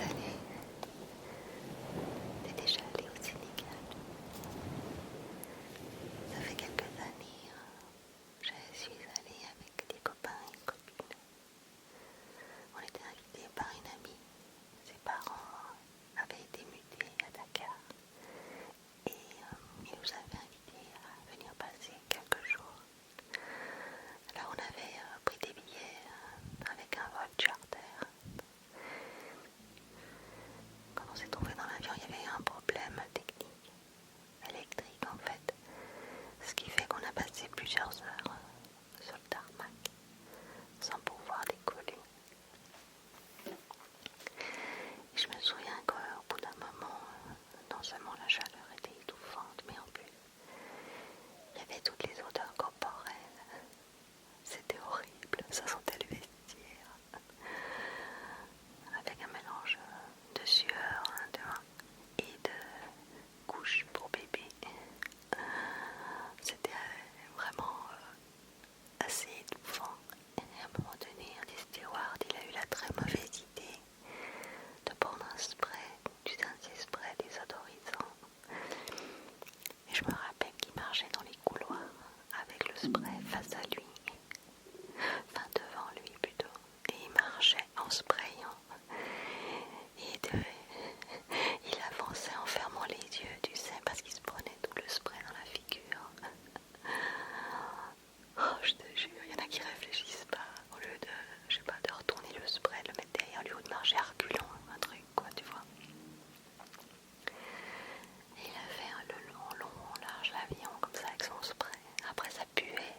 allé? T'es déjà allé au Sénégal? Ça fait quelques années, je suis allée avec des copains et copines. On était invités par une amie. Ses parents avaient été mutés à Dakar et ils nous avaient invités à venir passer quelques jours. Alors on avait pris des billets avec un vol charter. Quand on s'est trouvé dans l'avion, il y avait un problème technique, électrique en fait, ce qui fait qu'on a passé plusieurs heures sur le tarmac sans pouvoir décoller. Et je me souviens qu'au bout d'un moment, non seulement la chaleur était étouffante, mais en plus, il y avait toutes les odeurs corporelles. C'était horrible, ça sentait le vestiaire, avec un mélange de sueur et de couches pour bébé. C'était vraiment assez étouffant. Et à un moment donné, un des stewards, il a eu la très mauvaise idée de prendre un spray, tu sais, un spray désodorisant. Et je me rappelle qu'il marchait dans les couloirs avec le spray face à lui, enfin devant lui plutôt, et il marchait en sprayant. Il avançait en fermant les yeux, tu sais, parce qu'il se prenait tout le spray dans la figure. Oh, je te jure, il y en a qui réfléchissent pas, au lieu de, je sais pas, de retourner le spray, de le mettre derrière lui ou de marcher à reculons, un truc quoi, tu vois. Et il a fait le long, large l'avion comme ça avec son spray. Après ça puait,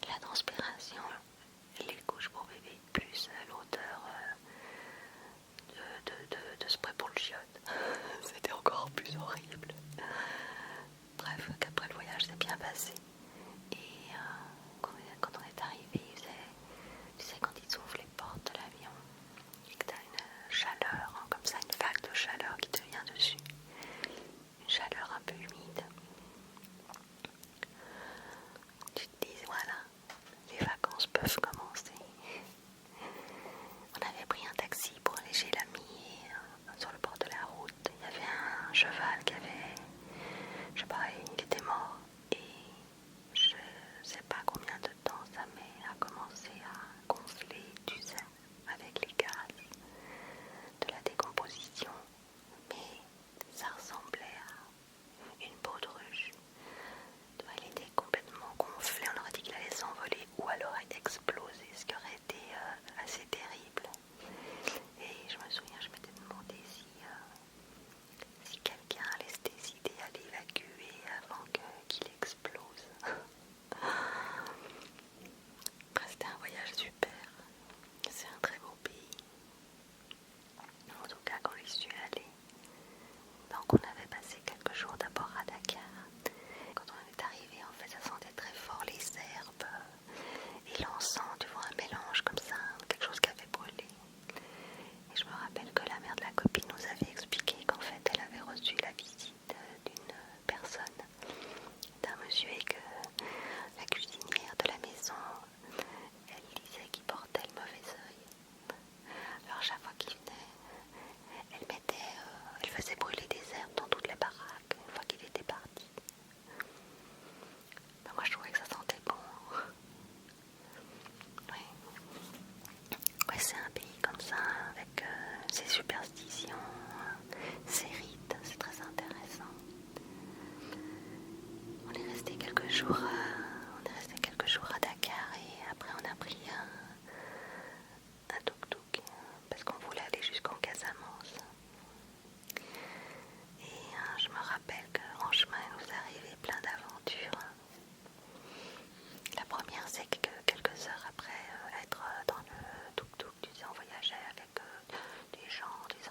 la transpiration, les couches pour bébé, plus l'odeur de spray pour le chiotte. C'était encore plus horrible. Bref, qu'après le voyage s'est bien passé. Et quand on est arrivé, tu sais, quand ils ouvrent les portes de l'avion et que tu as une chaleur, comme ça, une vague de chaleur qui te vient dessus, une chaleur un peu humide, tu te dis, voilà, les vacances peuvent commencer. On avait pris un taxi pour aller chez l'ami et sur le bord de la route, il y avait un cheval qui avait, je sais pas, il était mort. Et je sais pas combien de temps ça a commencé à gonfler, tu sais, avec les gaz de la décomposition. Mais ça ressemblait à une baudruche. Elle était complètement gonflée, on aurait dit qu'il allait s'envoler ou alors exploser, ce qui aurait été assez terrible. Et je me souviens, je m'étais demandé si quelqu'un allait se décider à l'évacuer avant qu'il explose. C'était un voyage super. C'est un très beau pays. En tout cas, quand j'y suis allée. Donc on avait passé quelques jours d'abord à Dakar. Quand on est arrivé, en fait, ça sentait très fort les herbes et l'encens, tu vois, un mélange comme ça, quelque chose qui avait brûlé. Et je me rappelle que la mère de la copine nous avait expliqué qu'en fait, elle avait reçu la visite d'une personne, d'un monsieur, et que la cuisinière de la maison, elle disait qu'il portait le mauvais œil. Alors chaque fois qu'il venait, elle faisait brûler des herbes dans toutes les baraques une fois qu'il était parti. Ben moi je trouvais que ça sentait bon. Oui. Ouais, c'est un pays comme ça, avec ses superstitions, ses rites, c'est très intéressant. On est resté quelques jours à Dakar et après on a pris un tuk-tuk parce qu'on voulait aller jusqu'en Casamance. Et je me rappelle qu'en chemin il nous est arrivé plein d'aventures. La première, c'est que quelques heures après être dans le tuk-tuk, tu sais, on voyageait avec des gens, des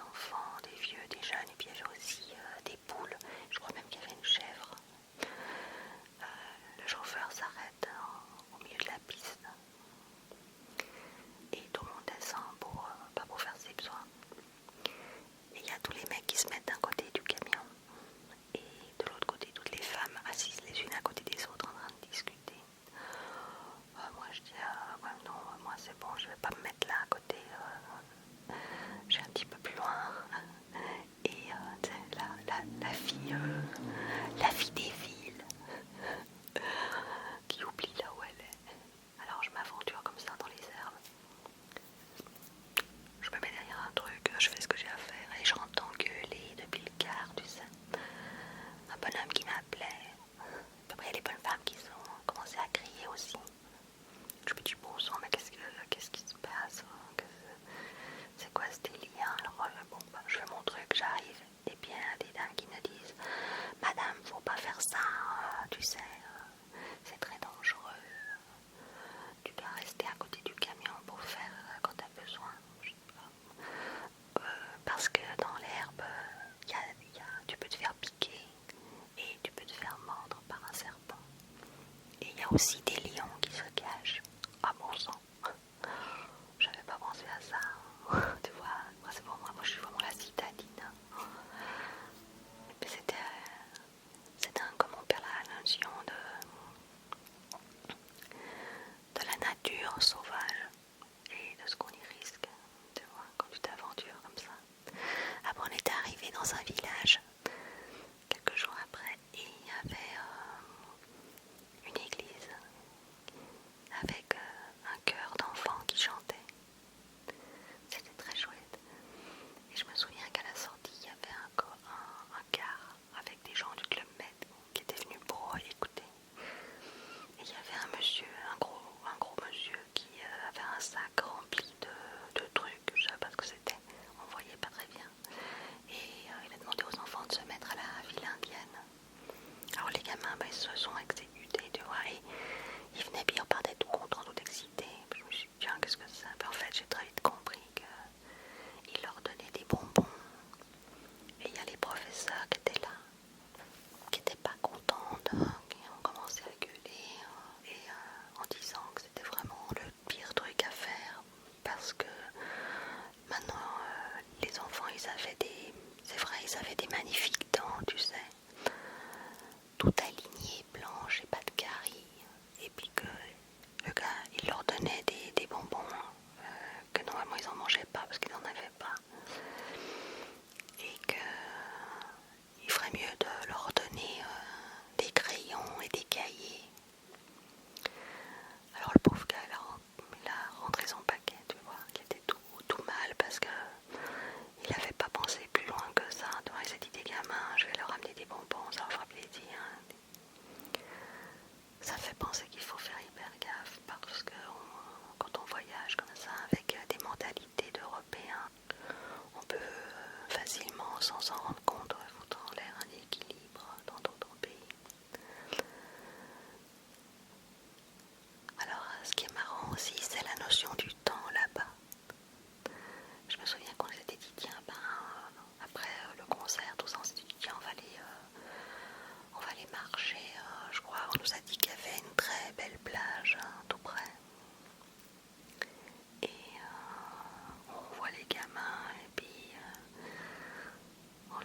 aussi des lions qui se cachent. Ah bon sang, j'avais pas pensé à ça. Tu vois, moi c'est pour moi, je suis vraiment la citadine. Et puis c'était comme on perd la notion de la nature sauvage et de ce qu'on y risque. Tu vois, quand tu t'aventures comme ça. Après on était arrivé dans un village quelques jours après et il y avait une église avec un chœur d'enfants qui chantait. C'était très chouette. Et je me souviens qu'à la sortie, il y avait un car avec des gens du Club Med qui étaient venus pour écouter. Et il y avait un monsieur, un gros monsieur qui avait un sac rempli de trucs, je ne savais pas ce que c'était, on ne voyait pas très bien. Et il a demandé aux enfants de se mettre à la file indienne. Alors les gamins, ils se sont exécutés, tu vois, et ils venaient bien, ils repartaient tout contents, tout excités. Puis je me suis dit, tiens, qu'est-ce que c'est ça? Puis en fait, j'ai très vite compris qu'il leur donnait des bonbons. Et il y a les professeurs qui étaient là, qui n'étaient pas contents, qui ont commencé à gueuler, en disant que c'était vraiment le pire truc à faire. Parce que maintenant, les enfants, c'est vrai, ils avaient des magnifiques dents, tu sais. Tout aligné, blanche et pas de caries. Et puis que le gars, il leur donnait des bonbons que normalement ils n'en mangeaient pas parce qu'ils n'en avaient pas. Et qu'il ferait mieux de leur donner des crayons et des cahiers. Alors le pauvre gars, il a rentré son paquet, tu vois, qui était tout mal parce que il n'avait pas pensé plus loin que ça. Tu vois, il s'est dit des gamins, je vais leur amener des bonbons, ça leur fera plaisir. Ça fait penser qu'il faut faire hyper gaffe parce que quand on voyage comme ça avec des mentalités d'Européens, on peut facilement, sans s'en rendre compte, foutre en l'air un équilibre dans d'autres pays. Alors, ce qui est marrant aussi, c'est la notion du temps là-bas. Je me souviens qu'on s'était dit, tiens, après le concert, tous on s'est dit, tiens, on va aller marcher. Je crois, on nous a dit qu'il y avait une très belle plage tout près. Et on voit les gamins et puis on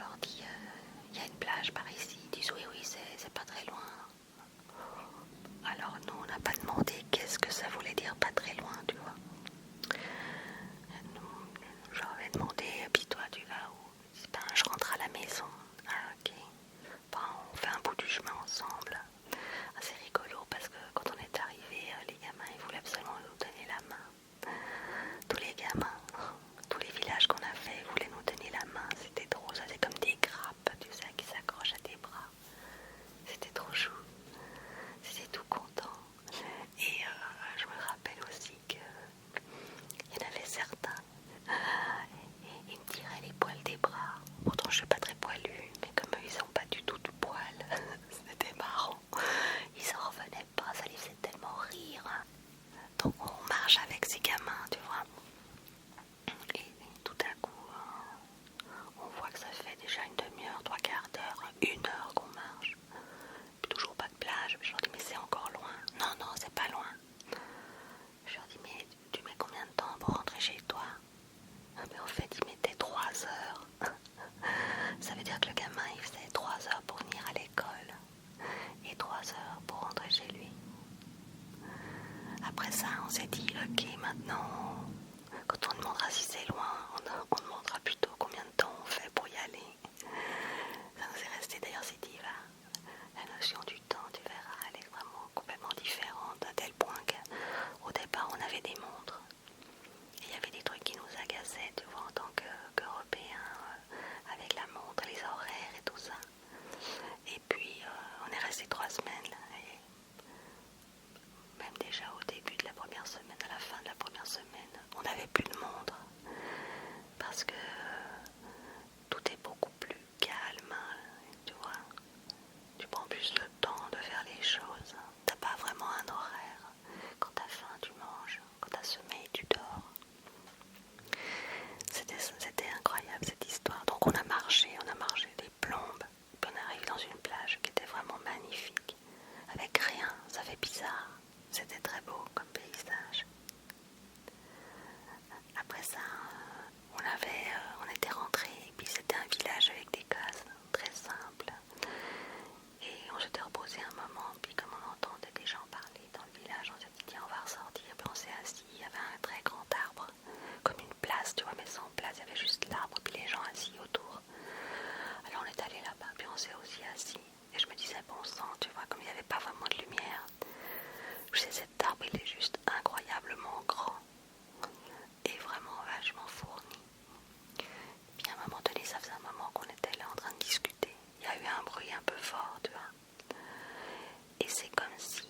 Et c'est comme si,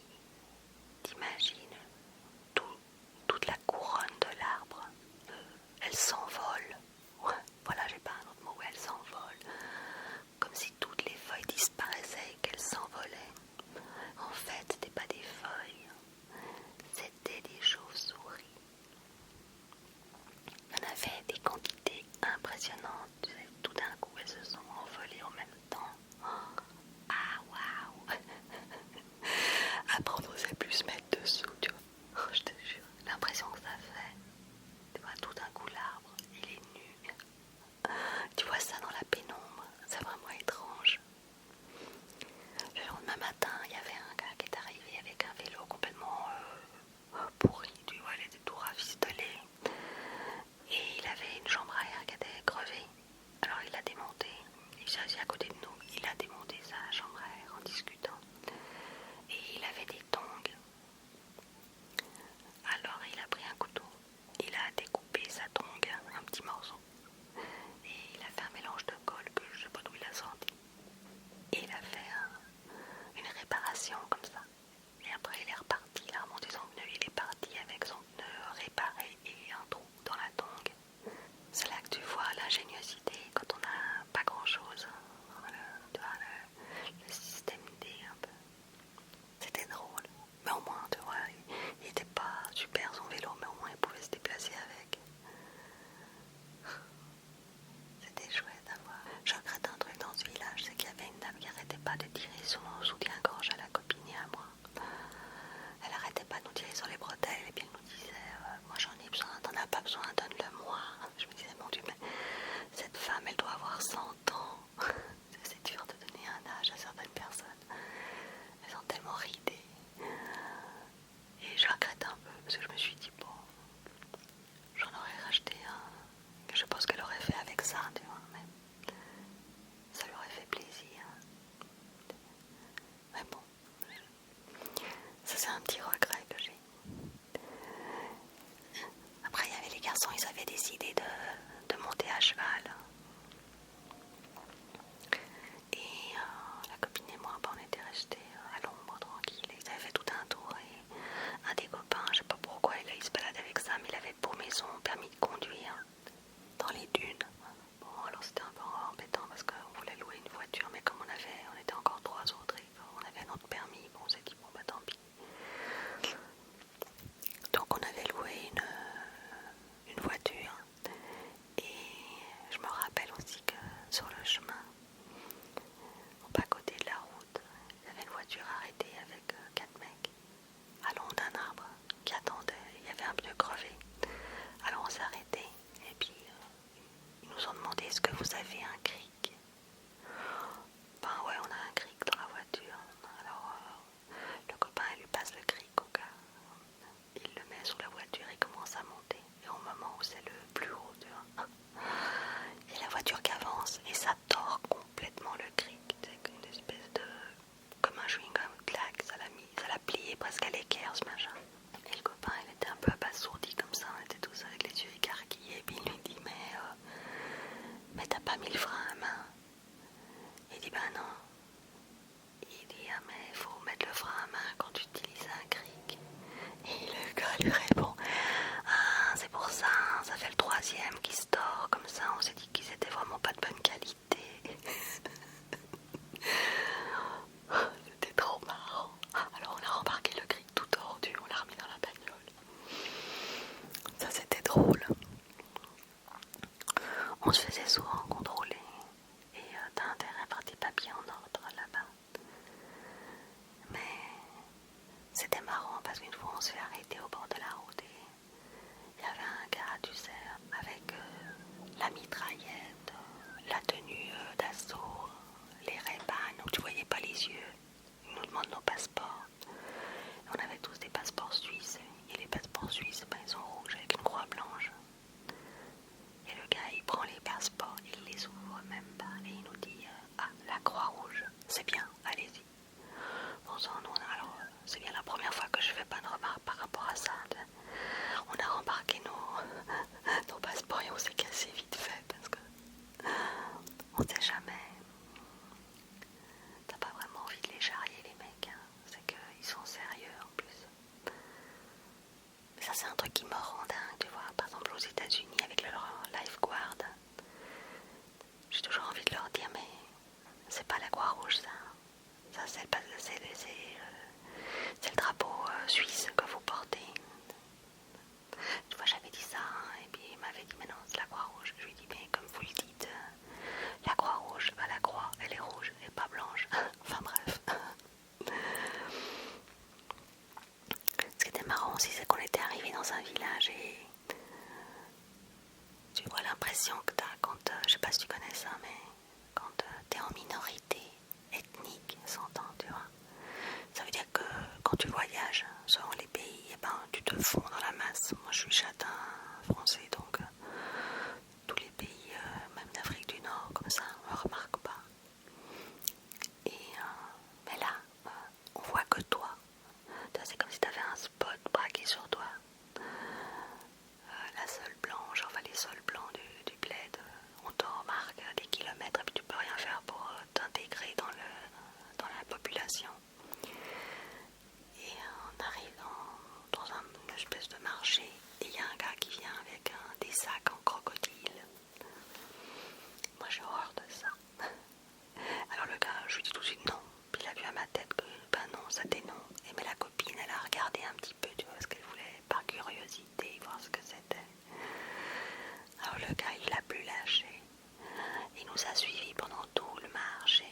t'imagines, toute la couronne de l'arbre, elle s'envole. Ouais, voilà, j'ai pas un autre mot, elle s'envole. Comme si toutes les feuilles disparaissaient et qu'elles s'envolaient. En fait, c'était pas des feuilles, c'était des chauves-souris. Il y en avait des quantités impressionnantes. Tout d'un coup, elles se sont envolées en même temps. Ah, waouh! Après, on n'osait plus se mettre dessous, tu vois. Je te jure, l'impression que ça fait. Tu vois, tout d'un coup, l'arbre, il est nu. Tu vois ça dans la pénombre, c'est vraiment étrange. Le lendemain matin, il y avait un gars qui est arrivé avec un vélo complètement pourri, tu vois, il était tout rafistolé. Et il avait une chambre à air qui était crevée. Alors il l'a démonté, il s'est assis à côté de nous, il a démonté sa chambre à air en discutant. Et il avait des tongs. Alors il a pris un couteau, il a découpé sa tongue, un petit morceau. Et il a fait un mélange de colle que je sais pas d'où il a sorti. Et il a fait une réparation comme ça. Et après il est reparti, il a remonté son pneu, il est parti avec son pneu réparé et un trou dans la tongue. C'est là que tu vois l'ingéniosité quand on n'a pas grand chose. Tu vois, le système D un peu. C'était drôle. Mais au moins, tu vois, il était pas super son vélo, mais au moins il pouvait se déplacer avec. C'était chouette à voir. Je regrette un truc dans ce village, c'est qu'il y avait une dame qui arrêtait pas de tirer son soutien-gorge à la copine et à moi. Elle arrêtait pas de nous tirer sur les bretelles et puis elle nous disait moi j'en ai besoin, t'en as pas besoin, donne-le-moi. Je me disais mon Dieu, mais cette femme elle doit avoir 100 ans. C'est dur de donner un âge à certaines personnes. Elles sont tellement ridées. Et je regrette un peu parce que je me suis dit bon, j'en aurais racheté un. Je pense qu'elle aurait fait avec ça, tu vois, mais ça lui aurait fait plaisir. Mais bon, ça c'est un petit regret que j'ai. Après il y avait les garçons, ils avaient décidé de monter à cheval. Et la copine et moi, on était restés à l'ombre tranquille. Ils avaient fait tout un tour et un des copains, je sais pas pourquoi il se balade avec ça, mais il avait paumé son permis de conduire dans les dunes. Bon, alors c'était un peu embêtant parce qu'on voulait louer une voiture, mais comme on était encore 3 autres et on avait notre permis, bon, on s'est dit bon bah tant pis. Donc on avait loué une voiture et je me rappelle aussi que sur le chemin, au bas-côté de la route, il y avait une voiture arrêtée avec 4 mecs à l'ombre d'un arbre qui attendaient. Il y avait un pneu crevé. Alors on s'est arrêté et puis ils nous ont demandé est-ce que vous avez un cric. Ben ouais, on a un cric dans la voiture. Alors le copain il lui passe le cric au gars. Il le met sur la voiture et commence à monter. Et au moment où c'est le plus haut, tu vois, et la voiture qui avance et ça tord complètement le cric. C'est une espèce de... comme un chewing-gum, clac, ça l'a plié presque à l'équerre ce machin. Et le copain il était un peu abasourdi comme ça, on était tous avec les yeux écarquillés. Et puis il lui dit mais t'as pas mis le frein à main. Il dit ben non. Il dit ah mais il faut mettre le frein à main quand tu utilises un cric. Et le gars lui répond ah c'est pour ça, ça fait le 3e qui se tord comme ça, on s'est dit qu'ils étaient vraiment pas de bonne qualité. C'était trop marrant. Alors on a rembarqué le cric tout tordu, on l'a remis dans la bagnole. Ça c'était drôle. On se faisait souvent contrôler et t'as intérêt à faire tes papiers en ordre là-bas. Mais c'était marrant parce qu'une fois on s'est arrêté au bord de la route et il y avait un gars, tu sais, avec la mitraillette, la tenue d'assaut, les Ray-Ban, donc tu voyais pas les yeux. Il nous demande nos passeports. Et on avait tous des passeports suisses et les passeports suisses, ben, ils sont rouges avec une croix blanche. Et le gars, il prend les passeports, il les ouvre même pas et il nous dit ah, la croix rouge, c'est bien, allez-y. Bon sang, nous, alors, c'est bien la première fois que je fais pas de remarque par rapport à ça. On a rembarqué nos passeports et on s'est cassé vite fait parce que on sait jamais. T'as pas vraiment envie de les charrier les mecs, hein. C'est quand tu voyages selon les pays, eh ben, tu te fonds dans la masse. Moi je suis châtain français, donc tous les pays, même d'Afrique du Nord, comme ça, on ne me remarque pas. Mais là, on voit que toi. C'est comme si tu avais un spot braqué sur toi. La sole blanche, enfin les sols blancs du bled, on te remarque à des kilomètres et puis tu peux rien faire pour t'intégrer dans la population. Et on arrive dans une espèce de marché et il y a un gars qui vient avec des sacs en crocodile. Moi j'ai horreur de ça. Alors le gars, je lui dis tout de suite non. Puis il a vu à ma tête que ben non, ça t'est non. Et mais la copine, elle a regardé un petit peu, tu vois, parce qu'elle voulait par curiosité voir ce que c'était. Alors le gars, il l'a plus lâché. Il nous a suivis pendant tout le marché.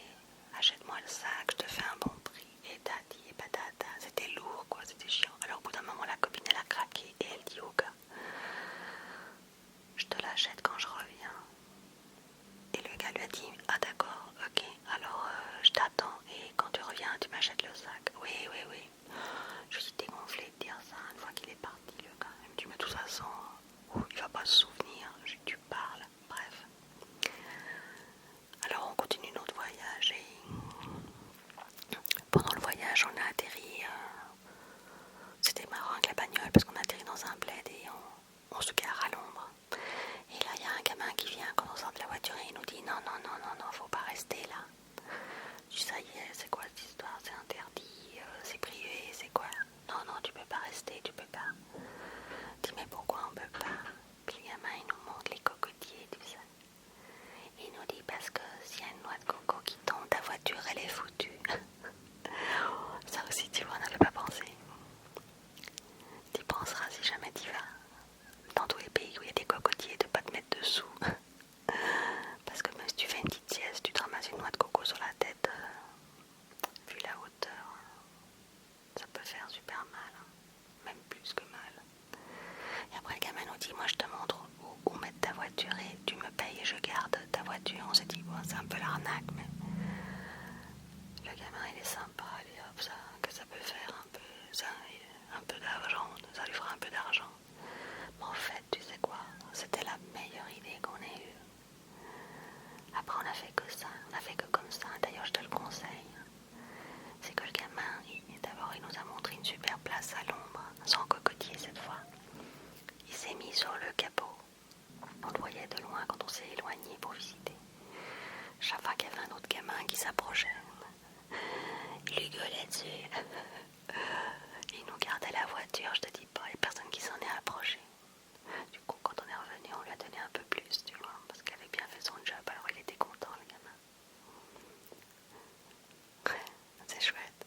Achète-moi le sac, je te fais un bon prix. Et tati et patata, c'était lourd quoi, c'était chiant. Alors au bout d'un moment, la copine, elle a craqué et elle dit au gars, je te l'achète quand je reviens. Et le gars lui a dit, ah d'accord, ok, alors je t'attends et quand tu reviens, tu m'achètes le sac. Oui, oui, oui. Je suis dégonflée de dire ça une fois qu'il est parti, le gars. Il me dit, mais de toute façon, il va pas se souvenir. Tu parles, bref. Alors on continue notre voyage et pendant le voyage, on a atterri. C'était marrant avec la bagnole parce qu'on a atterri dans un bled et on se gare à l'ombre. Et là, il y a un gamin qui vient quand on sort de la voiture et il nous dit non, non, non, non, non, faut pas rester là. Je dis ça y est, c'est quoi cette histoire? C'est interdit, c'est privé, c'est quoi? Non, non, tu peux pas rester, tu peux pas. Je dis mais pourquoi on peut pas? Puis le gamin il nous montre les cocotiers, tout ça. Il nous dit parce que s'il y a une noix de coco qui tombe, ta voiture elle est foutue. Ça aussi tu vois, on n'avait pas pensé. Tu penseras si jamais tu vas dans tous les pays où il y a des cocotiers de pas te mettre dessous. Parce que même si tu fais une petite sieste, tu te ramasses une noix de coco sur la tête, vu la hauteur, ça peut faire super mal, hein. Même plus que mal. Et après le gamin nous dit, moi je te montre où mettre ta voiture et tu me payes et je garde ta voiture. On s'est dit, bon c'est un peu l'arnaque, mais le gamin il est sympa, allez hop, ça, que ça peut faire un peu, ça, un peu d'argent, ça lui fera un peu d'argent. Mais en fait, tu sais quoi, c'était la meilleure idée qu'on ait eue. Après on a fait que ça, on a fait que comme ça, d'ailleurs je te le conseille. C'est que le gamin, d'abord il nous a montré une super place à l'ombre, sans cocotier cette fois. Il s'est mis sur le capot. On le voyait de loin quand on s'est éloigné pour visiter. Chaque fois qu'il y avait un autre gamin qui s'approchait, il lui gueulait dessus. Il nous gardait la voiture, je te dis pas, il n'y a personne qui s'en est approché. Du coup, quand on est revenu, on lui a donné un peu plus, tu vois, parce qu'il avait bien fait son job, alors il était content, le gamin. C'est chouette.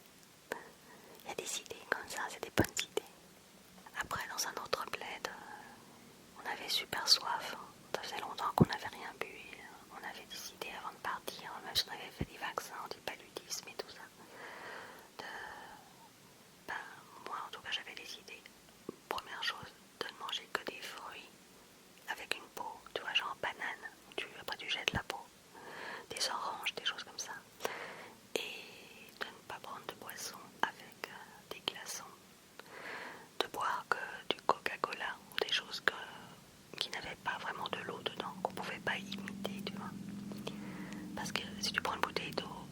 Il y a des idées comme ça, c'est des bonnes idées. Après, dans un autre bled, on avait super soif. Ça faisait longtemps qu'on n'avait rien bu. Et on avait décidé avant de partir, même si on avait fait des vaccins anti-paludisme et tout ça, ben, moi en tout cas j'avais des idées. Première chose, de ne manger que des fruits avec une peau, tu vois, genre banane, après tu jettes la peau, des oranges, des choses comme ça. Et de ne pas prendre de boisson avec des glaçons. De boire que du Coca-Cola ou des choses qui n'avaient pas vraiment de l'eau dedans, qu'on pouvait pas imiter, tu vois. Parce que si tu prends une bouteille d'eau,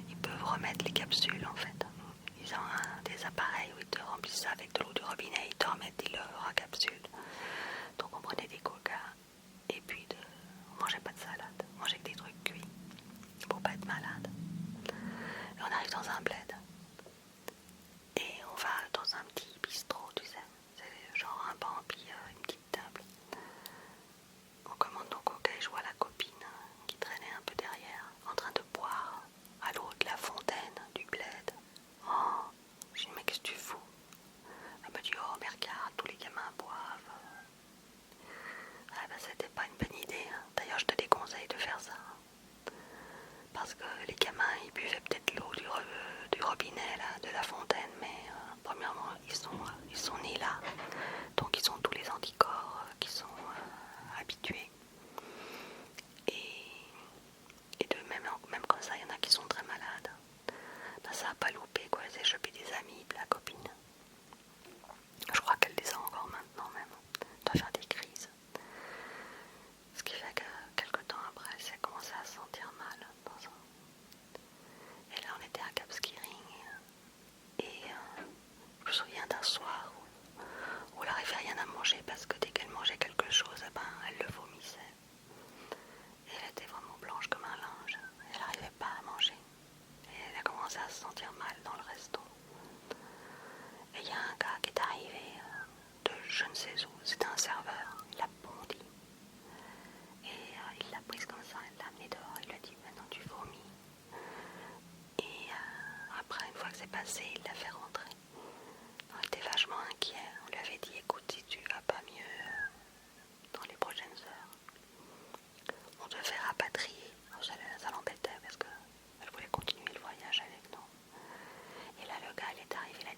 ils peuvent remettre les capsules en fait. Ils ont des appareils où ils te remplissent ça avec de l'eau du robinet, ils te remettent des leurs en capsule. Donc on prenait des coca et puis on mangeait pas de salade, on mangeait que des trucs cuits pour pas être malade. Et on arrive dans un bled et on va dans un petit bistrot, tu sais, c'est genre un banc puis une petite table. On commande nos coca et je vois la copine qui traînait un peu derrière en train de boire à l'eau de la fontaine du bled. Oh, je dis mais qu'est-ce que tu fous? Elle me dit oh mais regarde, tous les gamins boivent,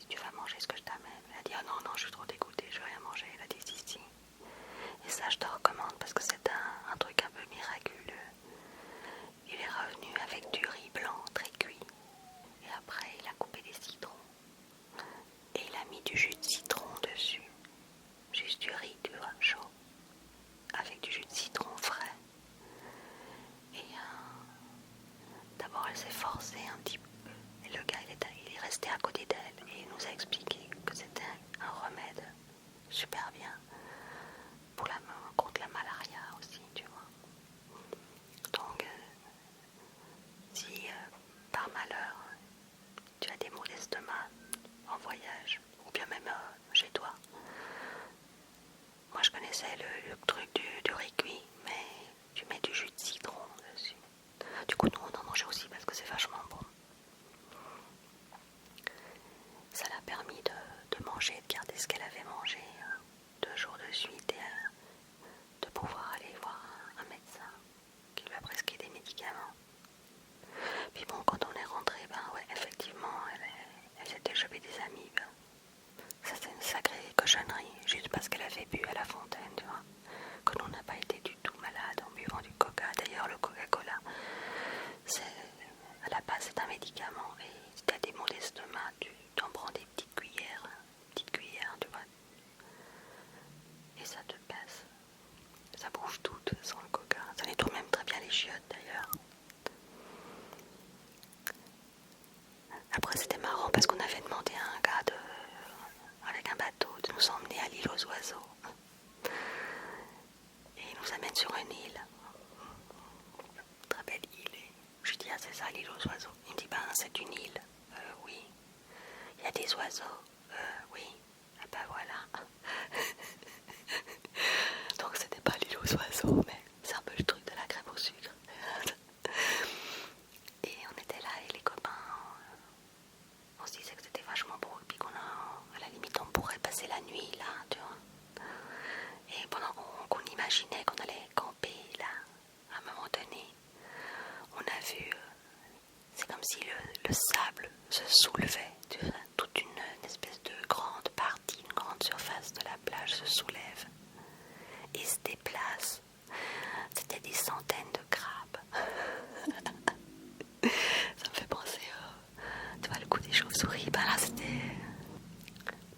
tu vas manger ce que je t'amène. Elle a dit, ah non, non, je suis trop dégoûtée, je veux rien manger. Elle a dit, si, si. Et ça, je te recommande parce que c'est un truc un peu miraculeux. Il est revenu avec du riz blanc très cuit. Et après, il a coupé des citrons. Et il a mis du jus de citron dessus. Juste du riz, tu vois, chaud. Avec du jus de citron frais. Et d'abord, elle s'est forcée un petit peu. Et le gars, il est resté à côté d'elle. Et il nous a expliqué que c'était un remède super bien pour contre la malaria aussi, tu vois. Donc, si par malheur, tu as des maux d'estomac en voyage, ou bien même chez toi, moi je connaissais le truc du riz cuit, mais tu mets du jus de citron dessus. Du coup, nous on en mangeait aussi parce que c'est vachement bon. Ça l'a permis de manger, de garder ce qu'elle avait mangé 2 jours de suite et de pouvoir aller voir un médecin qui lui a prescrit des médicaments. Puis bon, quand on est rentré, ben ouais, effectivement, elle s'était chopée des amibes. Ça c'est une sacrée cochonnerie, juste parce qu'elle avait bu à la fontaine, tu vois. Que nous on n'a pas été du tout malade en buvant du coca. D'ailleurs, le Coca-Cola, à la base c'est un médicament et si tu as des maux d'estomac, tu t'en prends des petites cuillères, tu vois. Et ça te passe. Ça bouge tout sans le coca. Ça nettoie même très bien les chiottes d'ailleurs. Après c'était marrant parce qu'on avait demandé à un gars avec un bateau de nous emmener à l'île aux oiseaux. Et il nous amène sur une île. Très belle île. Et je lui dis, ah c'est ça l'île aux oiseaux. Il me dit, ben c'est une île. Oui. Il y a des oiseaux. Oui. Ah ben voilà. Donc c'était pas l'île aux oiseaux, mais c'est un peu le truc de la crème au sucre. Et on était là et les copains, on se disait que c'était vachement beau et puis à la limite on pourrait passer la nuit là, tu vois. Et pendant qu'on imaginait qu'on allait camper là, à un moment donné, on a vu, c'est comme si le sable se soulevait, tu vois, toute une espèce de grande partie, une grande surface de la plage se soulève et se déplace. C'était des centaines de crabes. Ça me fait penser tu vois, le coup des chauves-souris. Ben là, c'était...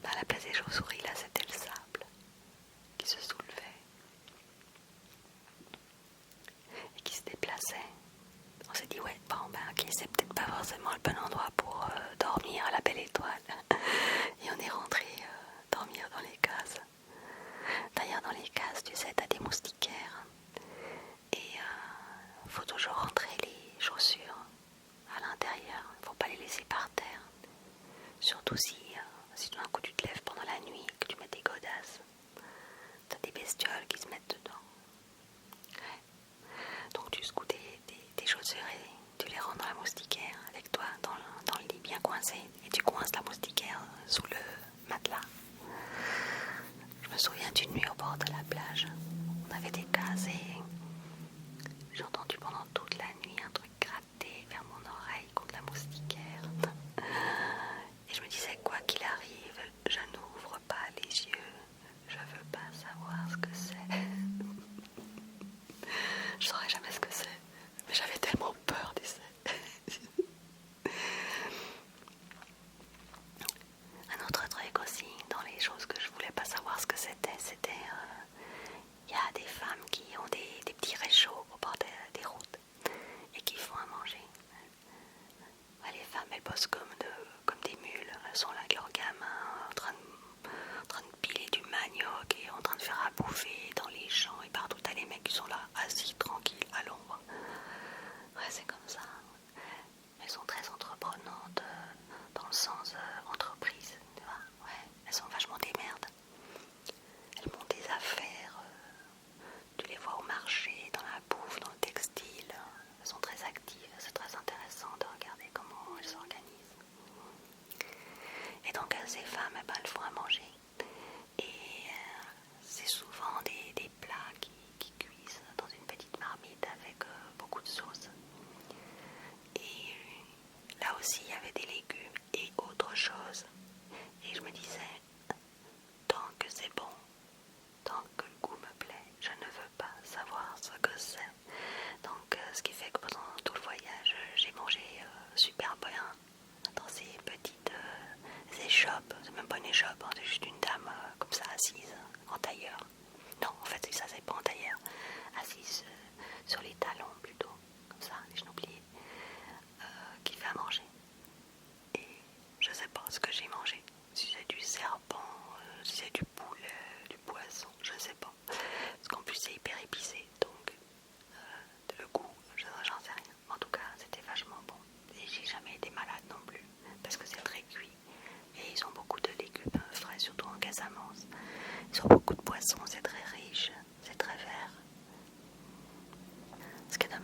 à la place des chauves-souris, là, c'était le sable qui se soulevait et qui se déplaçait. On s'est dit, ouais, bon, ben ok, c'est peut-être pas forcément le bon endroit pour dormir à la belle étoile. Et on est rentré dormir dans les cases. D'ailleurs, dans les cases, tu sais, t'as des moustiquaires. Et faut toujours rentrer les chaussures à l'intérieur. Faut pas les laisser par terre. Surtout si tout d'un coup tu te lèves pendant la nuit, que tu mets des godasses. T'as des bestioles qui se mettent dedans. Ouais. Donc tu secoues tes chaussures et tu les rends dans la moustiquaire avec toi dans le lit bien coincé. Et tu coinces la moustiquaire sous le matelas. Je me souviens d'une nuit au bord de la plage. On avait des cases et j'ai entendu pendant toute la nuit un truc gratter vers mon oreille contre la moustiquaire. Et je me disais, quoi qu'il arrive, je n'ouvre pas les yeux. Je veux pas savoir ce que c'est. Je saurais jamais ce que c'est. Mais j'avais tellement peur, tu sais. Un autre truc aussi, dans les choses que je voulais pas savoir ce que c'était, il y a des femmes qui ont des petits réchauds au bord des routes et qui font à manger. Ouais, les femmes, elles bossent comme des mules. Elles sont là avec leurs gamins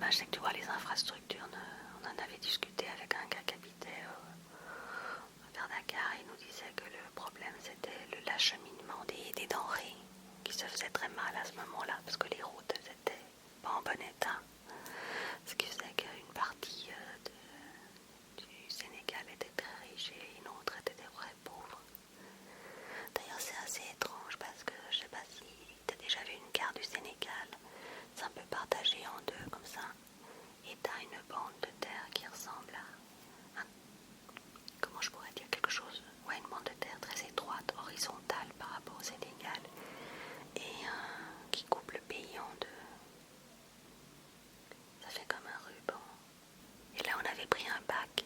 je sais que tu vois les infrastructures, on en avait discuté avec un gars qui habitait vers Dakar. Il nous disait que le problème c'était l'acheminement des denrées qui se faisait très mal à ce moment-là parce que les routes étaient pas en bon état. Ce qui faisait qu'une partie du Sénégal était très riche et une autre était très pauvre. D'ailleurs c'est assez étrange parce que je sais pas si tu as déjà vu une carte du Sénégal. C'est un peu partagé en deux comme ça. Et tu as une bande de terre qui ressemble à comment je pourrais dire quelque chose, ouais, une bande de terre très étroite, horizontale par rapport au Sénégal et qui coupe le pays en deux. Ça fait comme un ruban. Et là on avait pris un bac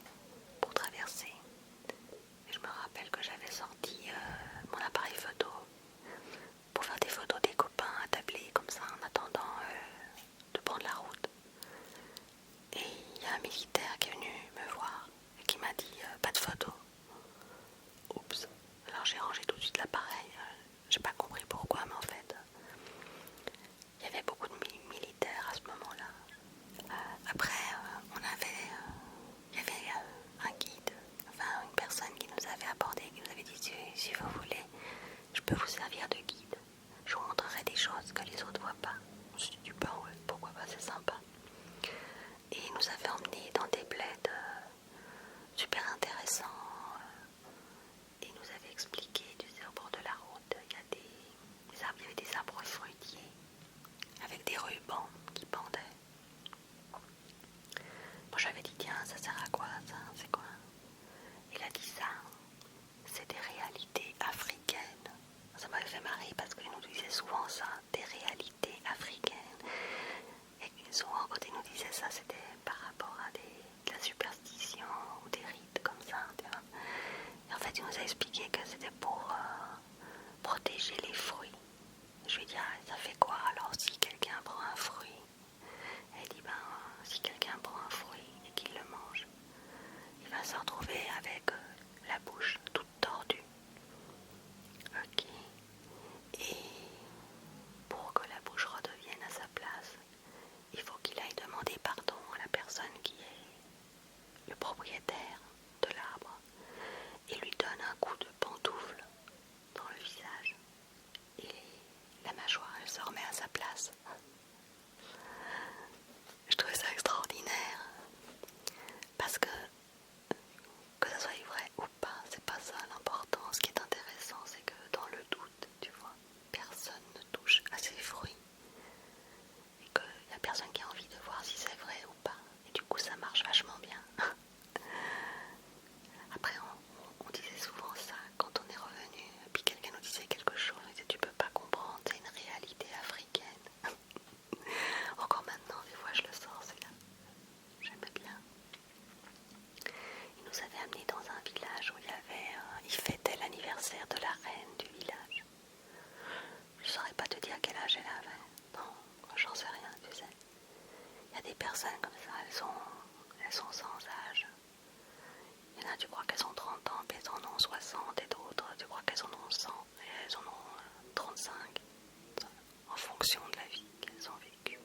pour traverser. Et je me rappelle que j'avais sorti mon appareil photo pour faire des photos des copains attablés comme ça en attendant de prendre la route. Et il y a un militaire qui est venu me voir et qui m'a dit pas de photo. Oups. Alors j'ai rangé tout de suite l'appareil. J'ai pas compris pourquoi, mais en fait, il y avait beaucoup de militaires à ce moment-là. Après, il y avait un guide, enfin une personne qui nous avait abordé, qui nous avait dit si vous voulez, je peux vous servir de guide. Je vous montrerai des choses que les autres voient pas. Je me suis dit bah ouais, pourquoi pas, c'est sympa. Et il nous avait emmenés dans des bleds super intéressants. Et il nous avait expliqué, tu sais, au bord de la route, il y a des arbres, il y avait des arbres fruitiers avec des rubans qui pendaient. Moi j'avais dit tiens, ça sert à quoi ça, c'est quoi? Il a dit ça, c'est des réalités africaines. Ça m'avait fait marrer parce qu'il nous disait souvent ça, des réalités africaines. Et souvent quand il nous disait ça, c'était par rapport à de la superstition ou des rites comme ça, tu vois. Et en fait il nous a expliqué que c'était pour protéger les fruits. Je lui ai dit ah, ça fait quoi alors si quelqu'un prend un fruit? Elle dit ben si quelqu'un prend un fruit et qu'il le mange, il va se retrouver avec la bouche toute tordue. Ok. Et pour que la bouche redevienne à sa place, il faut qu'il aille demander pardon à la personne qui est le propriétaire de l'arbre et lui donne un coup de pantoufle dans le visage. Et la mâchoire, elle se remet à sa place. Je trouvais ça extraordinaire parce que ça soit vrai ou pas, c'est pas ça l'important. Ce qui est intéressant, c'est que dans le doute, tu vois, personne ne touche à ces fruits et qu'il n'y a personne qui a envie de voir si c'est vrai ou pas. Et du coup, ça marche vachement bien. Après, on disait souvent ça quand on est revenu, et puis quelqu'un nous disait quelque chose, on disait tu peux pas comprendre, c'est une réalité africaine. Encore maintenant, des fois je le sors, c'est là. J'aimais bien. Il nous avait amenés dans un village où il fêtait l'anniversaire de la reine du village. Je ne saurais pas te dire quel âge elle avait. Non, j'en sais rien, tu sais. Il y a des personnes comme ça, elles sont sans âge. Il y en a, tu crois qu'elles ont 30 ans, puis elles en ont 60, et d'autres, tu crois qu'elles en ont 100, et elles en ont 35, en fonction de la vie qu'elles ont vécue.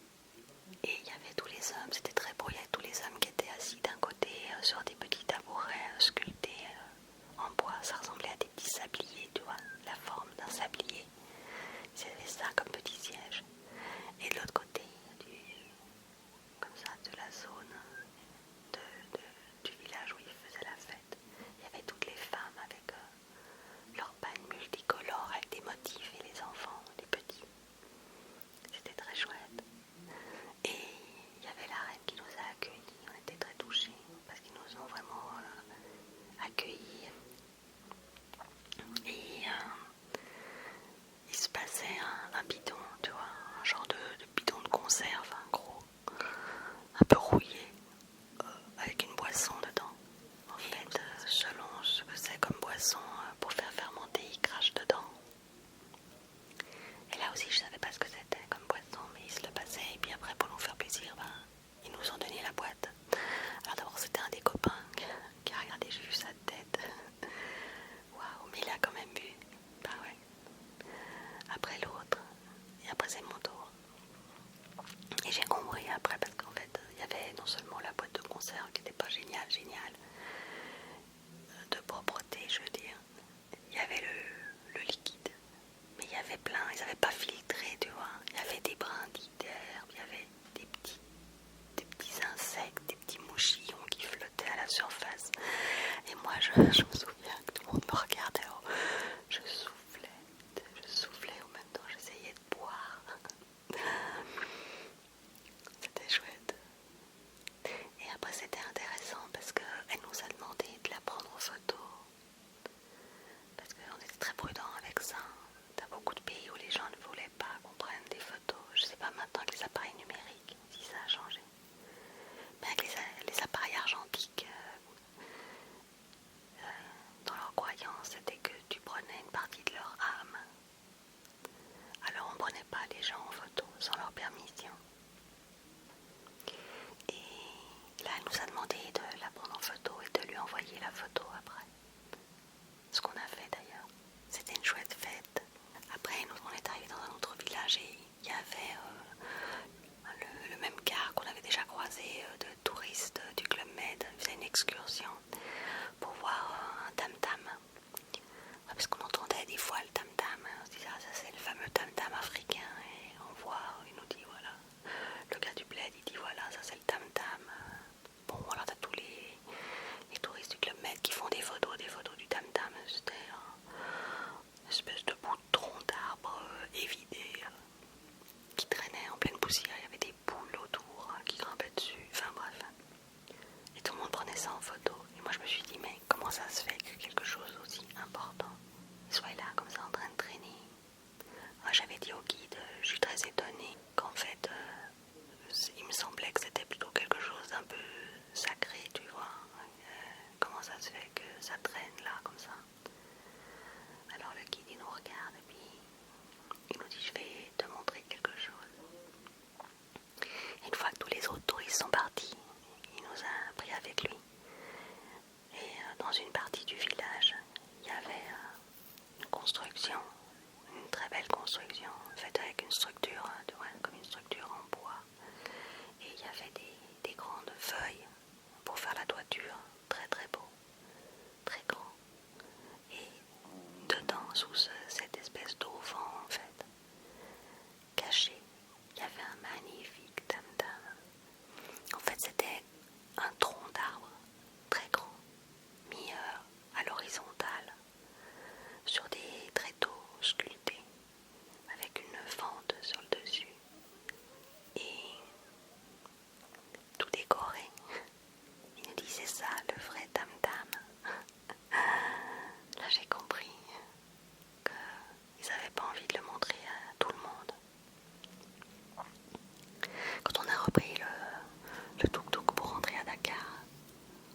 Et il y avait tous les hommes, c'était très beau, il y avait tous les hommes qui étaient assis d'un côté sur des petits tabourets sculptés en bois, ça ressemblait à des petits sabliers, tu vois, la forme d'un sablier. Ils avaient ça comme petit siège. Et de l'autre côté, comme ça, de la zone du village où ils faisaient la fête, il y avait toutes les femmes avec leurs pagnes multicolores avec des motifs et les enfants, les petits. C'était Je me souviens que tout le monde me regardait, alors je soufflais en même temps, j'essayais de boire. C'était chouette. Et après c'était intéressant parce qu'elle nous a demandé de la prendre en photo. Parce qu'on était très prudents avec ça. T'as beaucoup de pays où les gens ne voulaient pas qu'on prenne des photos. Je sais pas maintenant avec les appareils numériques si ça a changé. Mais avec les appareils argentiques, dans leur croyance, c'était que tu prenais une partie de leur âme. Alors on ne prenait pas les gens en photo sans leur permission. Et là, elle nous a demandé de la prendre en photo et de lui envoyer la photo après. Ce qu'on a fait d'ailleurs. C'était une chouette fête. Après, nous, on est arrivé dans un autre village et il y avait le même car qu'on avait déjà croisé de touristes du Club Med. Ils faisaient une excursion pour voir un tam-tam. Ouais, parce qu'on entendait des fois le tam-tam. On se disait, ah, ça c'est le fameux tam-tam africain. Et on voit, il nous dit, voilà. Le gars du bled, il dit, voilà, ça c'est le tam-tam. Bon, alors t'as tous les touristes du Club Med qui font des photos du tam-tam. C'était une espèce de bout de tronc d'arbre évidé qui traînait en pleine poussière. Il y avait des poules autour qui grimpaient dessus. Enfin bref. Et tout le monde prenait ça en photo. Et moi je me suis dit, mais comment ça se fait que quelque chose aussi important soit là comme ça en train de traîner? Moi j'avais dit au guide, je suis très étonnée qu'en fait il me semblait que c'était plutôt quelque chose d'un peu sacré, tu vois. Comment ça se fait que ça traîne là comme ça? Alors le guide il nous regarde et puis il nous dit, je vais te montrer quelque chose. Et une fois que tous les autres touristes sont partis, il nous a pris avec lui. Et dans une partie du village, il y avait une construction, une très belle construction, faite avec une structure, comme une structure en bois. Et il y avait des grandes feuilles pour faire la toiture, très très beau, très grand. Et dedans, sous cette espèce d'auvent en fait, caché, il y avait un magnifique tam-tam. En fait, c'était un tronc d'arbre très grand, mis à l'horizontale, sur des tréteaux sculptés, avec une fente sur le dessus, et tout décoré. Il nous disait ça, le vrai tam-tam. Là, j'ai compris qu'ils n'avaient pas envie de le montrer à tout le monde. Quand on a repris le tuk-tuk pour rentrer à Dakar,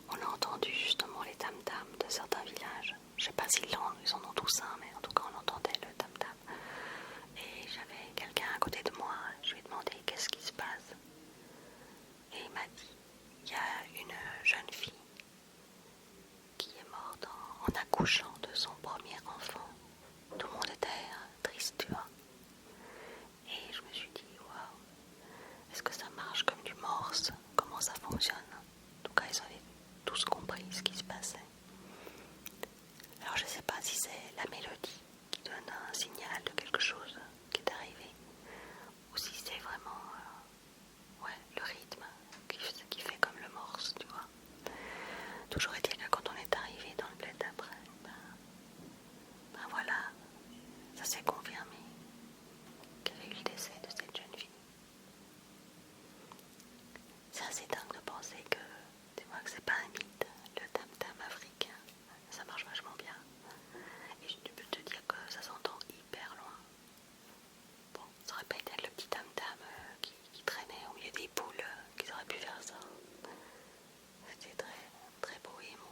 on a entendu justement les tam-tams de certains villages. Je sais pas s'ils en ont tous un, mais en tout cas on entendait le tam-tam. Et j'avais quelqu'un à côté de moi, je lui ai demandé qu'est-ce qui se passe. Et il m'a dit, il y a une jeune fille qui est morte en accouchant de son premier enfant. Tout le monde était triste, tu vois. Et je me suis dit, waouh, est-ce que ça marche comme du morse? Comment ça fonctionne? En tout cas, ils avaient tous compris ce qui se passait. Alors je ne sais pas si c'est la mélodie qui donne un signal de quelque chose qui est arrivé, ou si c'est vraiment le rythme qui fait comme le morse, tu vois. Toujours est-il que quand on est arrivé dans le bled d'après, ben voilà, ça s'est confirmé qu'il y avait eu le décès de cette jeune fille. C'est assez dingue de penser que, tu vois, que c'est pas un mythe, le tam-tam africain, ça marche vachement bien. Et je peux te dire que ça s'entend hyper loin. Bon, ça aurait pas été le petit tam-tam qui traînait au milieu des poules qu'ils auraient pu faire ça. C'était très, très beau et émouvant.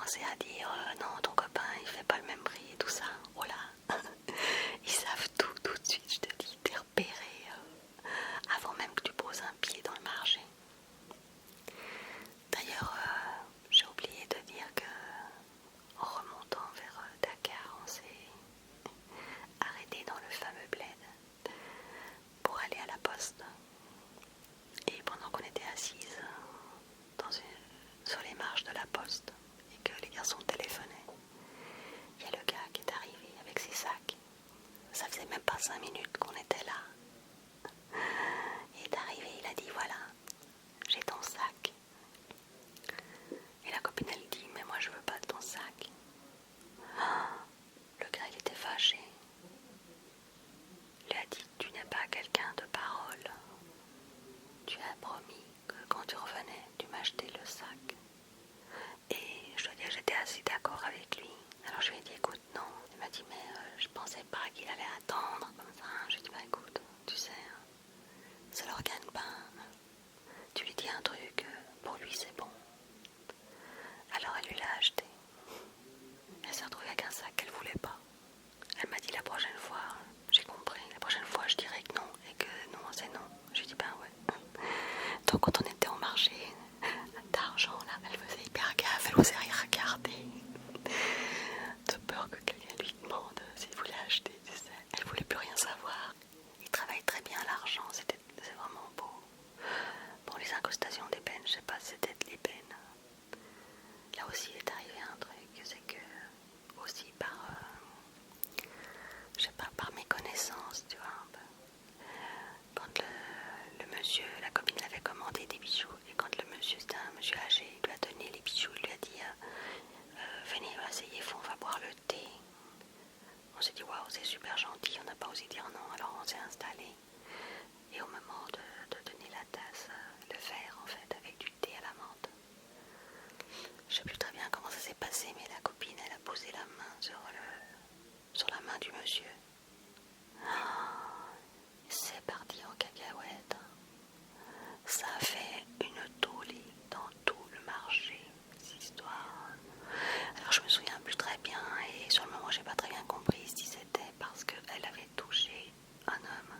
commencé à dire non, ton copain il fait pas le même prix et tout ça. Oh là, ils savent tout de suite, je te dis, t'es repéré avant même que tu poses un pied dans le marché. D'ailleurs, j'ai oublié de dire que en remontant vers Dakar, on s'est arrêté dans le fameux bled pour aller à la poste. Et pendant qu'on était assises sur les marches de la poste et que les garçons téléphonaient, il y a le gars qui est arrivé avec ses sacs. Ça faisait même pas 5 minutes qu'on était là. Il est arrivé, il a dit voilà, j'ai ton sac. Et la copine elle dit mais moi je veux pas de ton sac. Le gars il était fâché. Il a dit tu n'es pas quelqu'un de parole. Tu as promis que quand tu revenais tu m'achetais le sac. Et je dois dire j'étais assez d'accord avec lui. Alors je lui ai dit écoute non. Il m'a dit mais je pensais pas qu'il allait attendre comme ça. Je lui ai dit bah écoute tu sais ça leur gagne pas. Tu lui dis un truc, pour lui c'est bon. Alors elle lui l'a acheté. Elle s'est retrouvée avec un sac qu'elle voulait pas. Elle m'a dit la prochaine fois, j'ai compris, la prochaine fois je dirais que non et que non c'est non. Je lui ai dit ben ouais. Donc quand on était au marché d'argent là, elle faisait hyper gaffe, elle osait rien regarder. De peur que quelqu'un lui demande s'il voulait acheter, tu sais. Elle voulait plus rien savoir. Il travaille très bien l'argent, c'est vraiment beau. Bon, les incrustations d'ébène, je sais pas si c'était de l'ébène. Là aussi, il est arrivé un truc, c'est que aussi par, je sais pas, par méconnaissance, tu vois. Quand le monsieur, la copine l'avait commandé des bijoux, et quand le monsieur, c'était un monsieur âgé, il lui a donné les bijoux, il lui a dit venez, asseyez-vous, on va boire le thé. On s'est dit waouh, c'est super gentil, on n'a pas osé dire non, alors on s'est installé. Et au moment de donner la tasse, le verre en fait, avec du thé à la menthe, je sais plus très bien comment ça s'est passé, mais la copine, elle a posé la main sur la main du monsieur. C'est parti en cacahuète. Ça a fait une tollée dans tout le marché, cette histoire. Alors je me souviens plus très bien et sur le moment j'ai pas très bien compris si c'était parce qu'elle avait touché un homme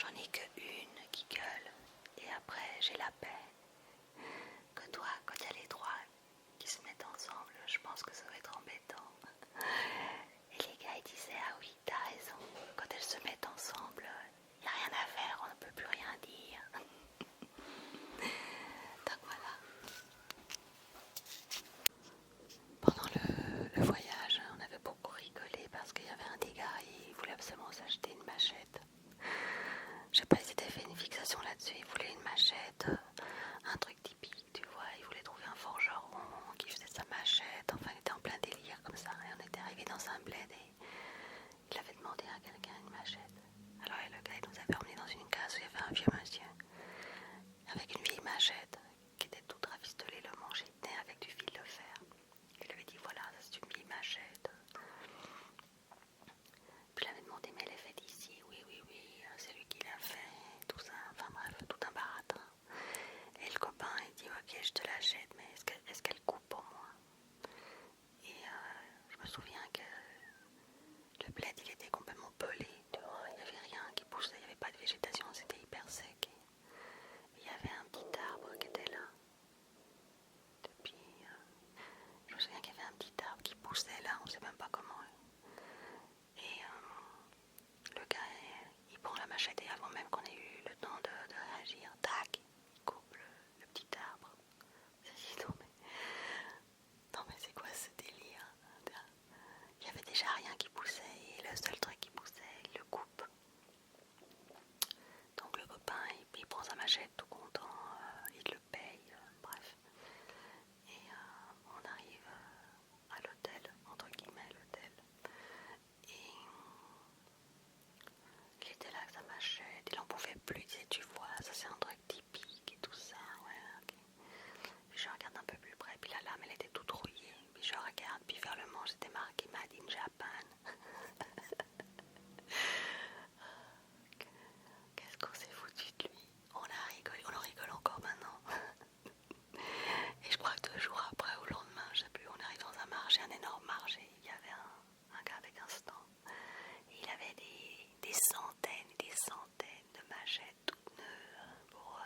j'en ai que une qui gueule et après j'ai la paix. Que toi, quand il y a les trois qui se mettent ensemble, je pense que ça va être embêtant. Et les gars ils disaient ah oui t'as raison, quand elles se mettent ensemble, il n'y a rien à faire, on ne peut plus rien dire. Donc voilà. Pendant le voyage, on avait beaucoup rigolé parce qu'il y avait un des gars, il voulait absolument s'acheter une machette. Je sais pas s'il s'était fait une fixation là-dessus, il voulait une machette, un truc typique, tu vois, il voulait trouver un forgeron qui faisait sa machette, enfin il était en plein délire comme ça, et on était arrivé dans un bled et il avait demandé à quelqu'un une machette. Alors le gars il nous avait emmené dans une case où il y avait un vieux monsieur avec une vieille machette qui était toute rafistolée, le manche il tenait avec du fil de fer. Il lui avait dit voilà, ça c'est une vieille machette. Puis il avait demandé mais elle est faite ici, oui, c'est lui qui l'a fait, tout ça, enfin bref, tout un baratin. Et le copain il dit ok je te l'achète mais est-ce qu'elle coupe pour moi? Et je me souviens que le bled il était complètement pelé, tu vois, il n'y avait rien qui poussait, il n'y avait pas de végétation, c'était hyper sec. Et il y avait un petit arbre qui était là. Depuis, je me souviens qu'il y avait un petit arbre qui poussait là, on ne sait même pas comment. Et le gars, il prend la machette et avant même qu'on ait eu le temps de réagir, tac, il coupe le petit arbre. Je me suis dit non mais c'est quoi ce délire? Il y avait déjà rien qui poussait et le seul truc qui poussait, il le coupe. Donc le copain, il prend sa machette tout content, il le paye, bref. Et on arrive à l'hôtel, entre guillemets l'hôtel. Et il était là avec sa machette, il en pouvait plus, il disait tu vois, ça c'est un truc typique et tout ça, ouais, ok. Puis je regarde un peu plus près, puis la lame elle était toute rouillée. Puis je regarde, puis vers le manche c'était marqué Made in Japan. Qu'est-ce qu'on s'est foutu de lui? On a rigolé, on en rigole encore maintenant. Et je crois que 2 jours après, au lendemain, je sais plus, on arrive dans un marché, un énorme marché. Il y avait un gars avec un stand. Et il avait des centaines et des centaines de machettes toutes neuves pour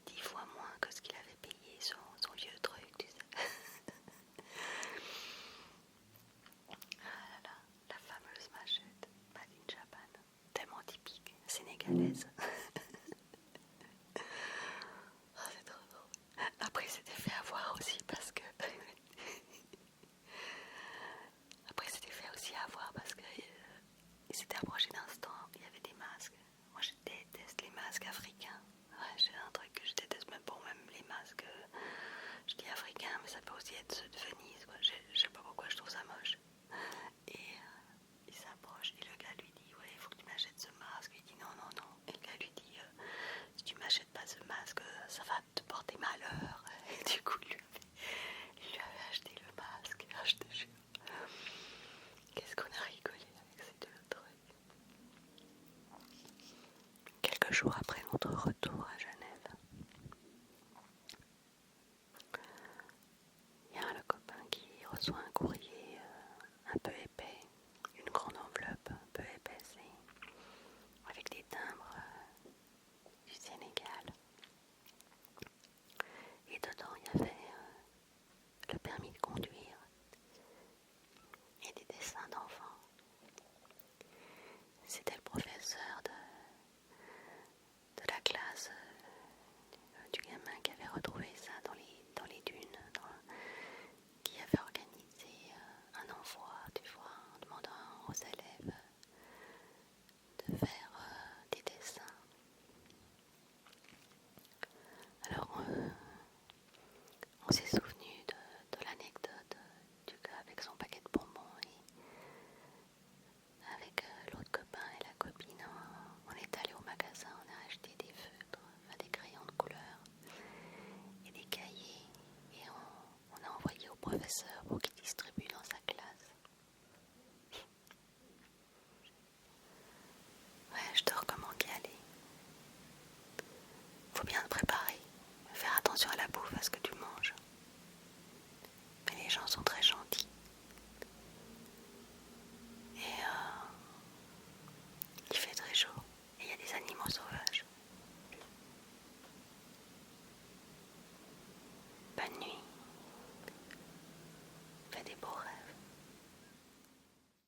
10 fois moins que ce qu'il avait payé son vieux truc, tu sais. Ah là là, la fameuse machette Made in Japan, tellement typique, sénégalaise. Oh, c'est trop drôle. Après, il s'était fait avoir aussi parce que il s'était approché d'un stand, il y avait des masques. Moi, je déteste les masques africains. Ouais, c'est un truc que je déteste, même bon, même les masques, je dis africains, mais ça peut aussi être ceux de Venise, quoi. Je sais pas pourquoi je trouve ça moche. Et il s'approche et le gars lui dit ouais, il faut que tu m'achètes ce masque. Il dit non. Et le gars lui dit si tu m'achètes pas ce masque, ça va te porter malheur. Et du coup, il lui avait acheté le masque. Ah, je te jure. Qu'est-ce qu'on a rigolé avec ces deux trucs. Quelques jours après notre retour à Genève,